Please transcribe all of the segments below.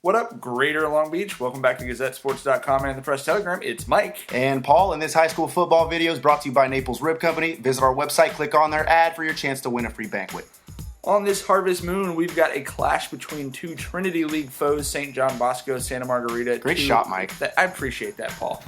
What up, Greater Long Beach? Welcome back to GazetteSports.com and the Press Telegram. It's Mike. And Paul, and this high school football video is brought to you by Naples Rib Company. Visit our website, click on their ad for your chance to win a free banquet. On this harvest moon, we've got a clash between two Trinity League foes, St. John Bosco, Santa Margarita. Great shot, Mike. I appreciate that, Paul.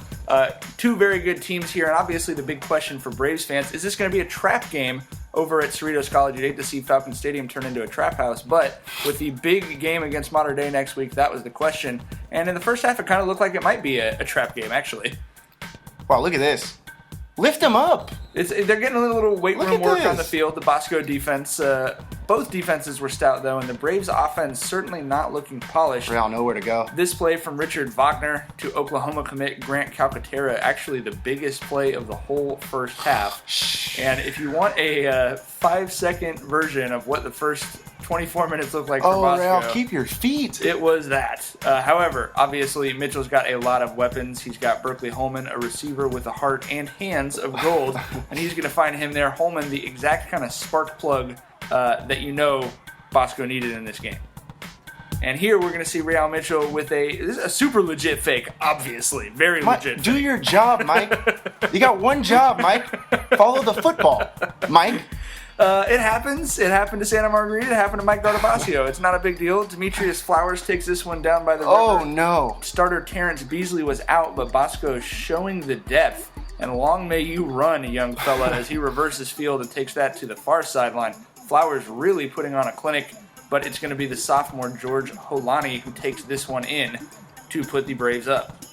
Two very good teams here, and obviously the big question for Braves fans, is this going to be a trap game over at Cerritos College? You'd hate to see Falcon Stadium turn into a trap house, but with the big game against Mater Dei next week, that was the question. And in the first half, it kind of looked like it might be a trap game, actually. Wow, look at this. Lift them up. They're getting a little weight room work on the field. The Bosco defense, both defenses were stout, though, and the Braves' offense certainly not looking polished. We all know where to go. This play from Richard Wagner to Oklahoma commit Grant Calcaterra, actually the biggest play of the whole first half. And if you want a 5-second version of what the first 24 minutes looked like for Bosco, Real, keep your feet. it was that. However, obviously, Mitchell's got a lot of weapons. He's got Berkeley Holman, a receiver with a heart and hands of gold, and he's going to find him there. Holman, the exact kind of spark plug that you know Bosco needed in this game. And here we're going to see Real Mitchell with this is a super legit fake, obviously. Very legit. Do your job, Mike. You got one job, Mike. Follow the football, Mike. It happens. It happened to Santa Margarita. It happened to Mike Gartabasio. It's not a big deal. Demetrius Flowers takes this one down by the river. Oh, no. Starter Terrence Beasley was out, but Bosco showing the depth. And long may you run, young fella, as he reverses field and takes that to the far sideline. Flowers really putting on a clinic, but it's going to be the sophomore George Holani who takes this one in to put the Braves up.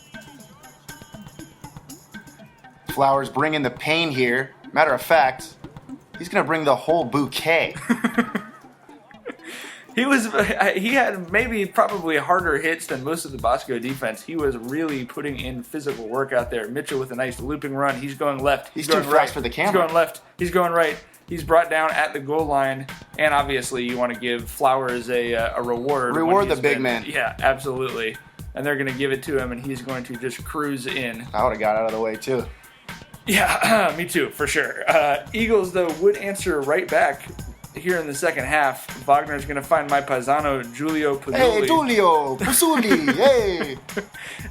Flowers bringing the pain here. Matter of fact, he's going to bring the whole bouquet. He had probably harder hits than most of the Bosco defense. He was really putting in physical work out there. Mitchell with a nice looping run. He's going left. He's going too right. fast for the camera. He's going left. He's going right. He's brought down at the goal line. And obviously you want to give Flowers a reward. Reward the big man. Yeah, absolutely. And they're going to give it to him, and he's going to just cruise in. I would have got out of the way, too. Yeah, me too, for sure. Eagles, though, would answer right back here in the second half. Wagner's going to find my paisano, Giulio Pazzulli. Hey, Giulio Pazzulli, hey!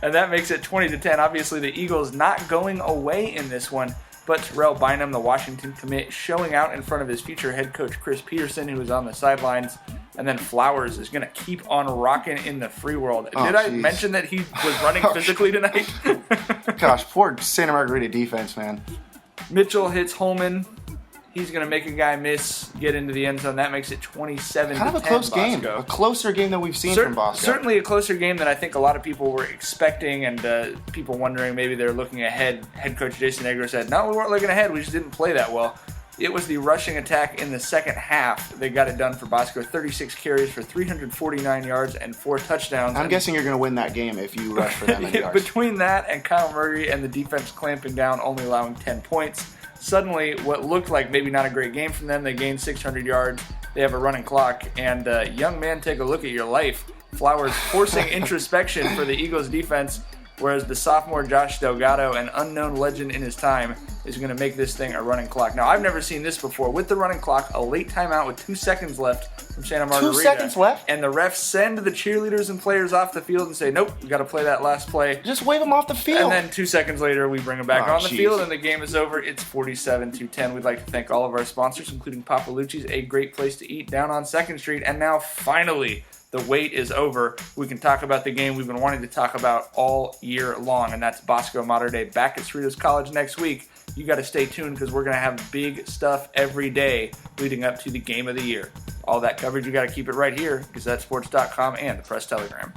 And that makes it 20-10. Obviously, the Eagles not going away in this one, but Terrell Bynum, the Washington commit, showing out in front of his future head coach, Chris Peterson, who was on the sidelines. And then Flowers is going to keep on rocking in the free world. Did I mention that he was running physically tonight? Gosh, poor Santa Margarita defense, man. Mitchell hits Holman. He's going to make a guy miss, get into the end zone. That makes it 27-10. Kind of a close Bosco. game. A closer game than we've seen from Bosco. Certainly a closer game than I think a lot of people were expecting, and people wondering maybe they're looking ahead. Head coach Jason Negro said, no, we weren't looking ahead. We just didn't play that well. It was the rushing attack in the second half that got it done for Bosco. 36 carries for 349 yards and 4 touchdowns. I'm guessing you're going to win that game if you rush for them in yards. Between that and Kyle Murray and the defense clamping down, only allowing 10 points. Suddenly, what looked like maybe not a great game from them, they gained 600 yards. They have a running clock. And young man, take a look at your life. Flowers forcing introspection for the Eagles defense, whereas the sophomore Josh Delgado, an unknown legend in his time, is going to make this thing a running clock. Now, I've never seen this before. With the running clock, a late timeout with 2 seconds left from Santa Margarita. 2 seconds left? And the refs send the cheerleaders and players off the field and say, nope, we got to play that last play. Just wave them off the field. And then 2 seconds later, we bring them back on the field, and the game is over. It's 47-10. We'd like to thank all of our sponsors, including Papalucci's, a great place to eat down on 2nd Street. And now, finally, the wait is over. We can talk about the game we've been wanting to talk about all year long, and that's Bosco Mater Dei back at Cerritos College next week. You got to stay tuned because we're going to have big stuff every day leading up to the game of the year. All that coverage, you got to keep it right here, GazetteSports.com and the Press Telegram.